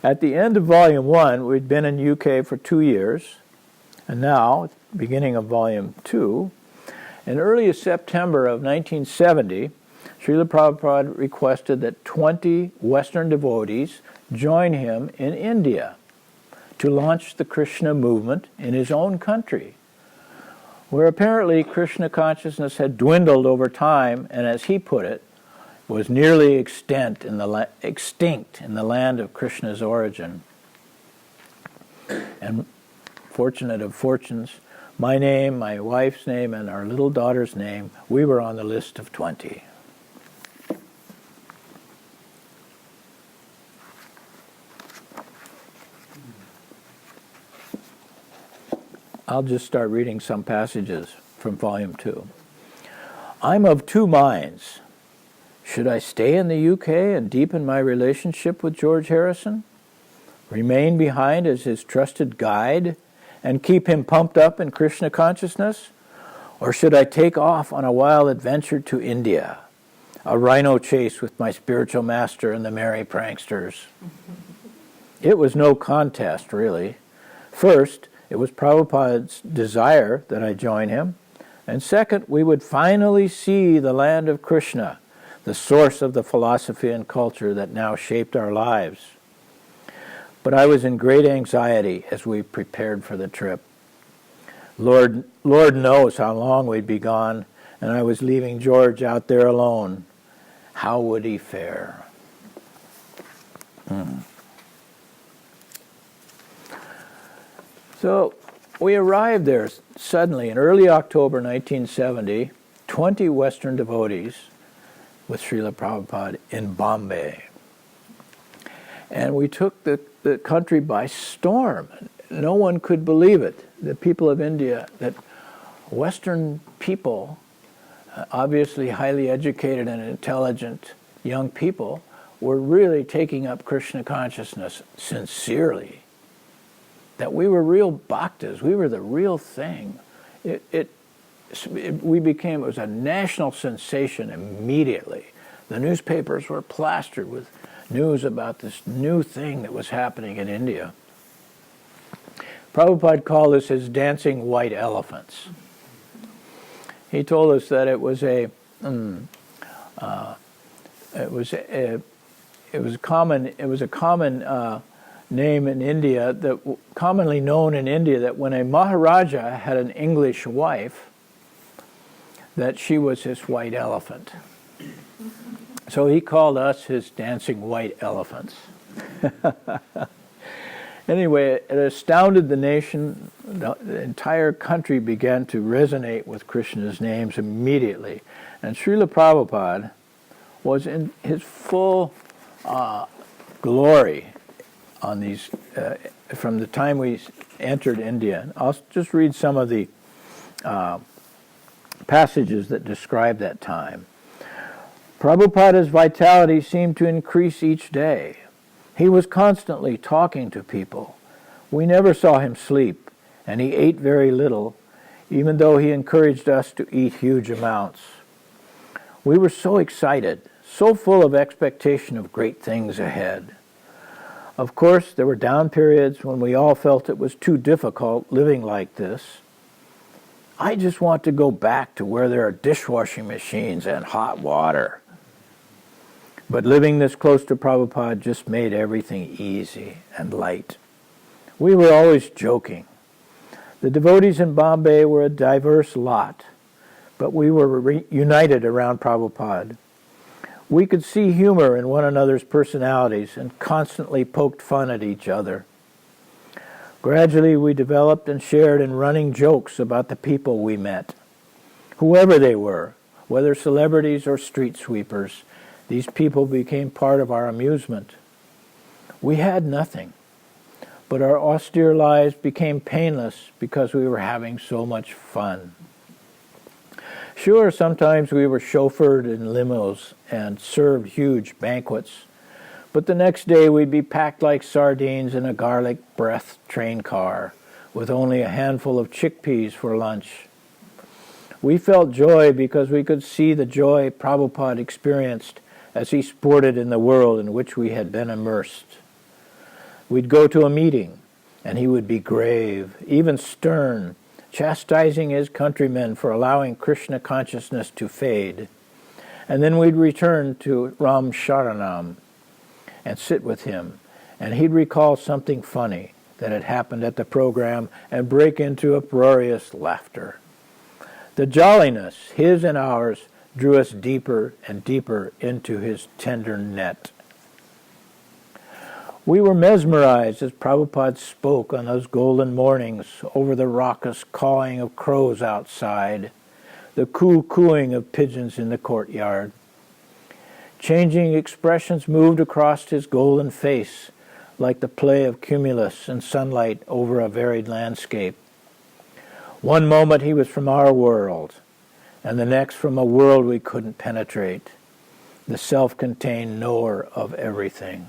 At the end of Volume 1, we'd been in UK for 2 years, and now, beginning of Volume 2, in early September of 1970, Srila Prabhupada requested that 20 Western devotees join him in India to launch the Krishna movement in his own country, where apparently Krishna consciousness had dwindled over time and, as he put it, was nearly extinct in the land of Krishna's origin. And fortunate of fortunes, my name, my wife's name, and our little daughter's name, we were on the list of 20. I'll just start reading some passages from Volume 2. I'm of two minds. Should I stay in the UK and deepen my relationship with George Harrison? Remain behind as his trusted guide and keep him pumped up in Krishna consciousness? Or should I take off on a wild adventure to India, a rhino chase with my spiritual master and the merry pranksters? It was no contest, really. First, it was Prabhupada's desire that I join him, and second, we would finally see the land of Krishna, the source of the philosophy and culture that now shaped our lives. But I was in great anxiety as we prepared for the trip. Lord knows how long we'd be gone, and I was leaving George out there alone. How would he fare? So we arrived there suddenly in early October 1970, 20 Western devotees with Srila Prabhupada in Bombay. And we took the country by storm. No one could believe it, the people of India, that Western people, obviously highly educated and intelligent young people, were really taking up Krishna consciousness sincerely. That we were real bhaktas, we were the real thing. It was a national sensation immediately. The newspapers were plastered with news about this new thing that was happening in India. Prabhupada called this his dancing white elephants. He told us that it was a common name in India, that commonly known in India, that when a Maharaja had an English wife, that she was his white elephant. So he called us his dancing white elephants. Anyway, it astounded the nation. The entire country began to resonate with Krishna's names immediately. And Srila Prabhupada was in his full glory on these, from the time we entered India. I'll just read some of the passages that describe that time. Prabhupada's vitality seemed to increase each day. He was constantly talking to people. We never saw him sleep, and he ate very little, even though he encouraged us to eat huge amounts. We were so excited, so full of expectation of great things ahead. Of course, there were down periods when we all felt it was too difficult living like this. I just want to go back to where there are dishwashing machines and hot water. But living this close to Prabhupada just made everything easy and light. We were always joking. The devotees in Bombay were a diverse lot, but we were united around Prabhupada. We could see humor in one another's personalities and constantly poked fun at each other. Gradually, we developed and shared in running jokes about the people we met. Whoever they were, whether celebrities or street sweepers, these people became part of our amusement. We had nothing, but our austere lives became painless because we were having so much fun. Sure, sometimes we were chauffeured in limos and served huge banquets, but the next day we'd be packed like sardines in a garlic breath train car with only a handful of chickpeas for lunch. We felt joy because we could see the joy Prabhupada experienced as he sported in the world in which we had been immersed. We'd go to a meeting, and he would be grave, even stern, chastising his countrymen for allowing Krishna consciousness to fade. And then we'd return to Ram Sharanam and sit with him, and he'd recall something funny that had happened at the program and break into uproarious laughter. The jolliness, his and ours, drew us deeper and deeper into his tender net. We were mesmerized as Prabhupada spoke on those golden mornings over the raucous cawing of crows outside, the cooing of pigeons in the courtyard. Changing expressions moved across his golden face like the play of cumulus and sunlight over a varied landscape. One moment he was from our world, and the next from a world we couldn't penetrate, the self-contained knower of everything.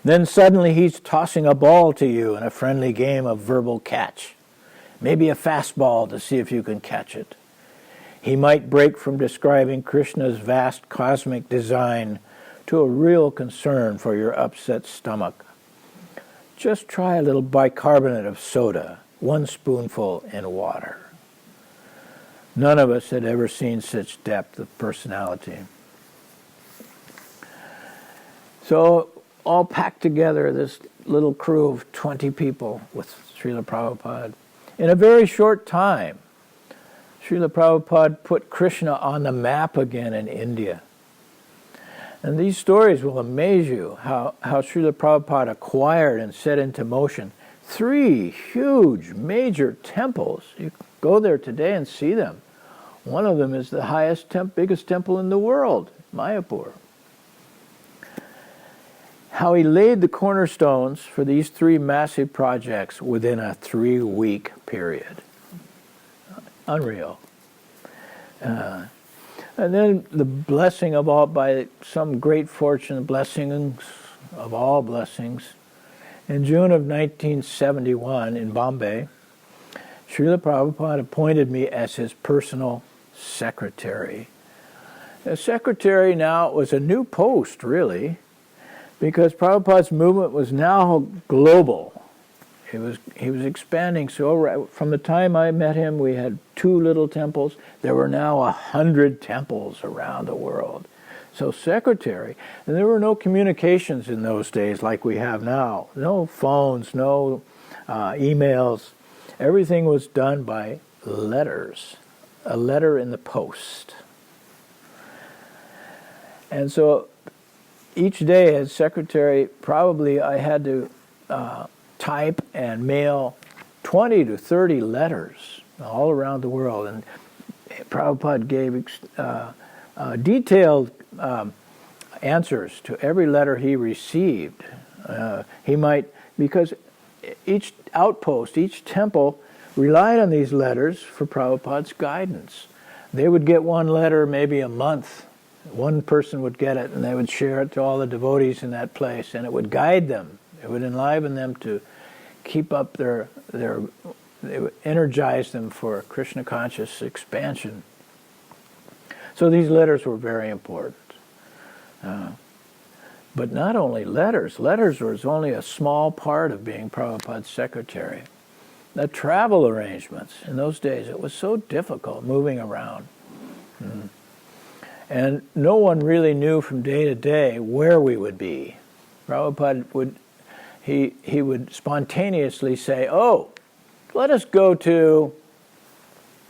Then suddenly he's tossing a ball to you in a friendly game of verbal catch, maybe a fastball to see if you can catch it. He might break from describing Krishna's vast cosmic design to a real concern for your upset stomach. Just try a little bicarbonate of soda, 1 spoonful in water. None of us had ever seen such depth of personality. So, all packed together, this little crew of 20 people with Srila Prabhupada. In a very short time, Srila Prabhupada put Krishna on the map again in India. And these stories will amaze you, how Srila Prabhupada acquired and set into motion 3 huge major temples. You go there today and see them. One of them is the biggest temple in the world, Mayapur. How he laid the cornerstones for these 3 massive projects within a 3-week period. Unreal. And then the blessing of all, by some great fortune, blessings of all blessings. In June of 1971 in Bombay, Srila Prabhupada appointed me as his personal secretary. A secretary now was a new post, really, because Prabhupada's movement was now global. He was expanding. So from the time I met him, we had 2 little temples. There were now 100 temples around the world. So secretary, and there were no communications in those days like we have now. No phones, no emails. Everything was done by letters. A letter in the post. And so each day as secretary, probably I had to type and mail 20 to 30 letters all around the world. And Prabhupada gave detailed answers to every letter he received. Because each outpost, each temple relied on these letters for Prabhupada's guidance. They would get one letter maybe a month. One person would get it and they would share it to all the devotees in that place, and it would guide them. It would enliven them to keep up it would energize them for Krishna conscious expansion. So these letters were very important. But not only letters was only a small part of being Prabhupada's secretary. The travel arrangements, in those days, it was so difficult moving around. And no one really knew from day to day where we would be. Prabhupada would spontaneously say, "Oh, let us go to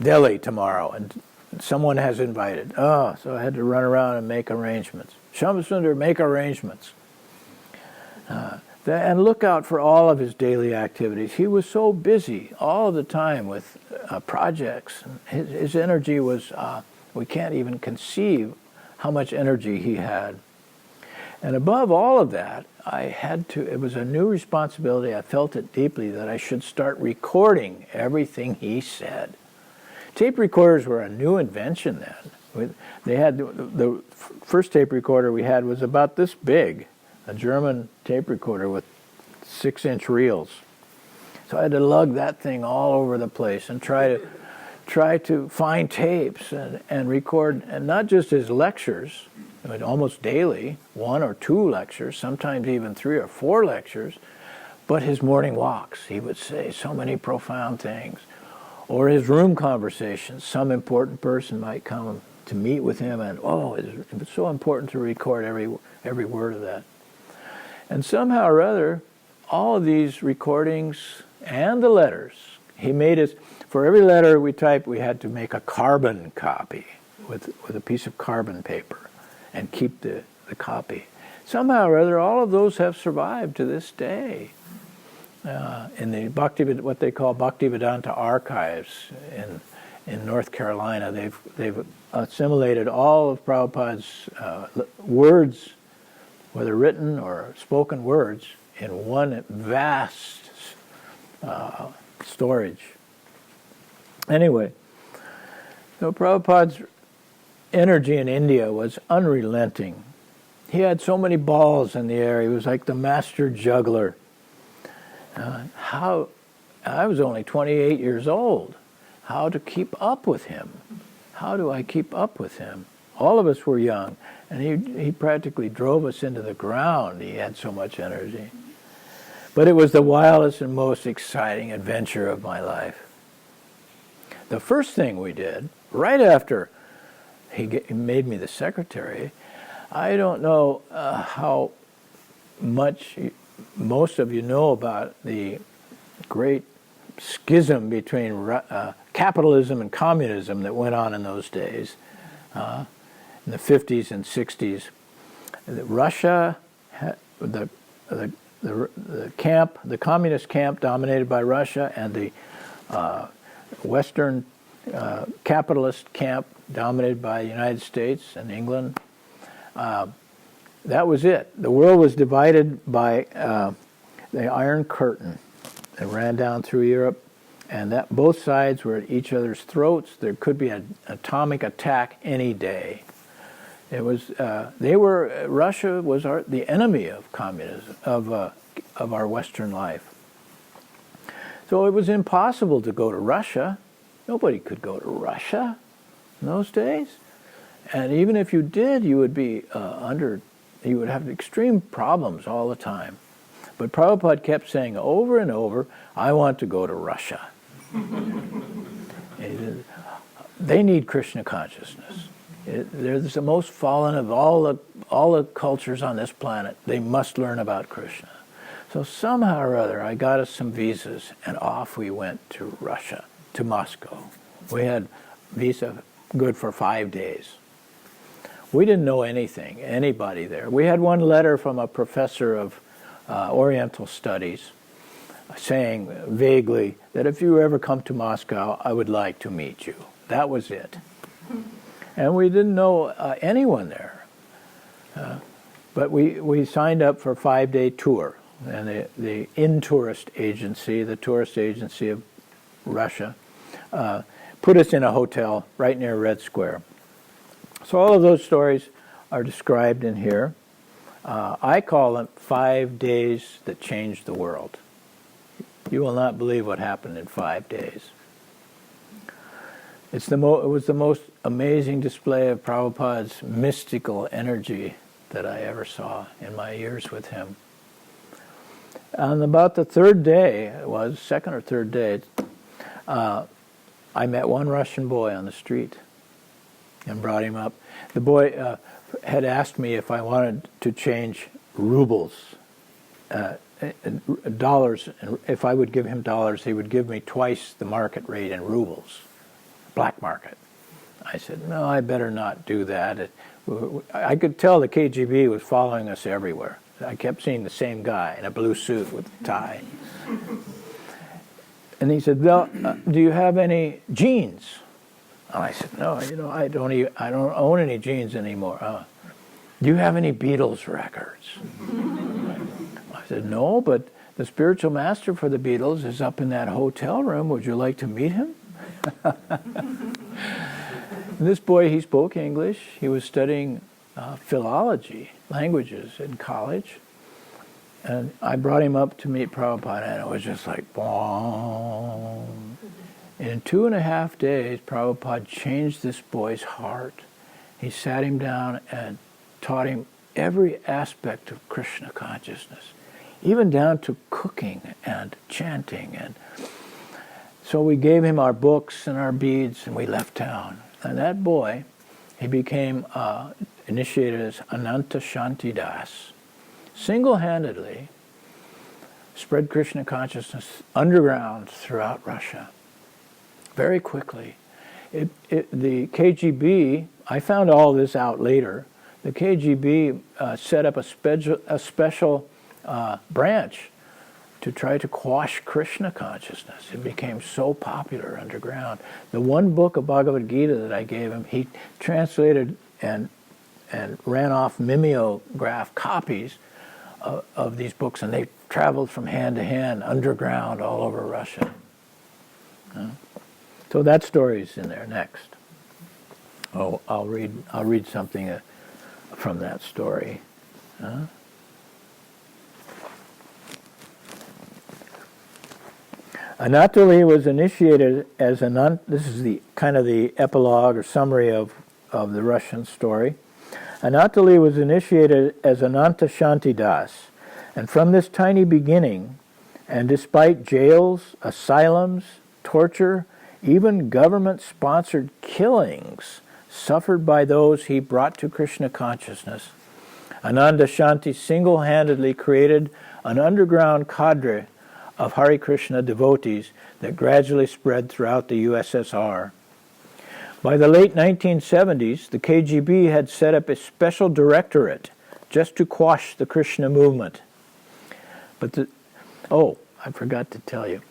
Delhi tomorrow," and someone has invited. Oh, so I had to run around and make arrangements. Shyamasundar, make arrangements. And look out for all of his daily activities. He was so busy all the time with projects. His energy was, we can't even conceive how much energy he had. And above all of that, it was a new responsibility. I felt it deeply that I should start recording everything he said. Tape recorders were a new invention then. They had the first tape recorder we had was about this big, a German tape recorder with 6-inch reels. So I had to lug that thing all over the place and try to find tapes and record, and not just his lectures, almost daily, 1 or 2 lectures, sometimes even 3 or 4 lectures. But his morning walks, he would say so many profound things. Or his room conversations, some important person might come to meet with him, and it's so important to record every word of that. And somehow or other, all of these recordings and the letters, he made us, for every letter we typed, we had to make a carbon copy with a piece of carbon paper and keep the copy. Somehow or other, all of those have survived to this day. In the what they call Bhaktivedanta archives in North Carolina, they've assimilated all of Prabhupada's words, whether written or spoken words, in one vast storage. Anyway, so Prabhupada's energy in India was unrelenting. He had so many balls in the air. He was like the master juggler. I was only 28 years old. How to keep up with him? How do I keep up with him? All of us were young, and he practically drove us into the ground. He had so much energy. But it was the wildest and most exciting adventure of my life. The first thing we did, right after he made me the secretary, I don't know how much most of you know about the great schism between capitalism and communism that went on in those days, in the 50s and 60s. Russia, the communist camp dominated by Russia, and the Western capitalist camp dominated by the United States and England. That was it. The world was divided by the Iron Curtain that ran down through Europe, and that both sides were at each other's throats. There could be an atomic attack any day. It was Russia was the enemy of communism, of our Western life. So it was impossible to go to Russia. Nobody could go to Russia in those days, and even if you did, you would be you would have extreme problems all the time. But Prabhupada kept saying over and over, I want to go to Russia. They need Krishna consciousness. They're the most fallen of all the cultures on this planet. They must learn about Krishna. So somehow or other, I got us some visas, and off we went to Russia, to Moscow. We had visa good for 5 days. We didn't know anybody there. We had one letter from a professor of Oriental Studies saying vaguely that if you ever come to Moscow, I would like to meet you. That was it. And we didn't know anyone there. But we signed up for a 5-day tour. And the tourist agency of Russia, put us in a hotel right near Red Square. So all of those stories are described in here. I call them 5 days that changed the world. You will not believe what happened in 5 days. It was the most amazing display of Prabhupada's mystical energy that I ever saw in my years with him. On about the third day, second or third day, I met one Russian boy on the street and brought him up. The boy had asked me if I wanted to change rubles, dollars, and if I would give him dollars, he would give me twice the market rate in rubles, black market. I said, no, I better not do that. I could tell the KGB was following us everywhere. I kept seeing the same guy in a blue suit with a tie. And he said, well, do you have any jeans? And I said, no, I don't own any jeans anymore. Do you have any Beatles records? I said, no, but the spiritual master for the Beatles is up in that hotel room. Would you like to meet him? This boy, he spoke English. He was studying philology, languages in college. And I brought him up to meet Prabhupada, and it was just like, boom. In 2.5 days, Prabhupada changed this boy's heart. He sat him down and taught him every aspect of Krishna consciousness, even down to cooking and chanting. And so we gave him our books and our beads, and we left town. And that boy, he became initiated as Ananta Shanti Das, single-handedly spread Krishna consciousness underground throughout Russia. Very quickly. The KGB, I found all this out later, the KGB set up a special branch to try to quash Krishna consciousness. It became so popular underground. The one book of Bhagavad Gita that I gave him, he translated and ran off mimeograph copies of these books, and they traveled from hand to hand underground all over Russia. So that story's in there next. Oh, I'll read something from that story. Anatoly was initiated as this is the kind of the epilogue or summary of the Russian story. Anatoly was initiated as Ananta Shantidas, and from this tiny beginning, and despite jails, asylums, torture, even government-sponsored killings suffered by those he brought to Krishna consciousness, Ananda Shanti single-handedly created an underground cadre of Hare Krishna devotees that gradually spread throughout the USSR. By the late 1970s, the KGB had set up a special directorate just to quash the Krishna movement. But I forgot to tell you.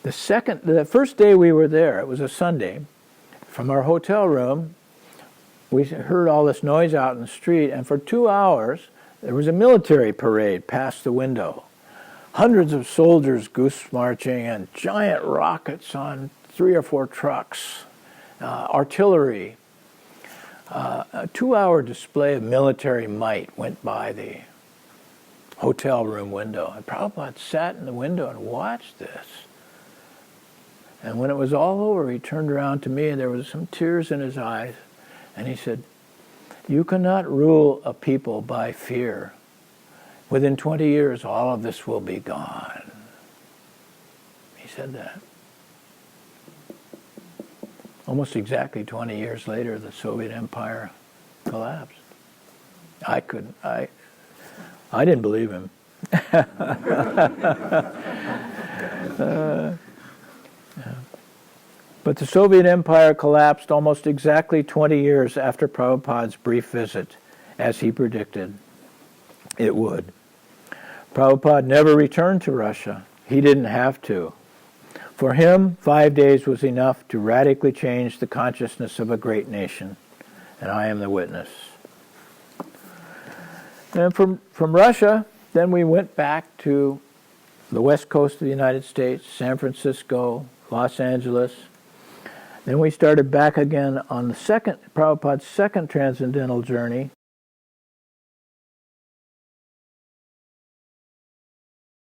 The first day we were there, it was a Sunday, from our hotel room, we heard all this noise out in the street, and for 2 hours, there was a military parade past the window. Hundreds of soldiers goose marching and giant rockets on 3 or 4 trucks, artillery. A 2-hour display of military might went by the hotel room window. And Prabhupada sat in the window and watched this. And when it was all over, he turned around to me, and there was some tears in his eyes, and he said, "You cannot rule a people by fear. Within 20 years, all of this will be gone." He said that. Almost exactly 20 years later, the Soviet Empire collapsed. I didn't believe him. But the Soviet Empire collapsed almost exactly 20 years after Prabhupada's brief visit, as he predicted it would. Prabhupada never returned to Russia. He didn't have to. For him, 5 days was enough to radically change the consciousness of a great nation, and I am the witness. And from Russia, then we went back to the west coast of the United States, San Francisco, Los Angeles. Then we started back again on Prabhupada's second transcendental journey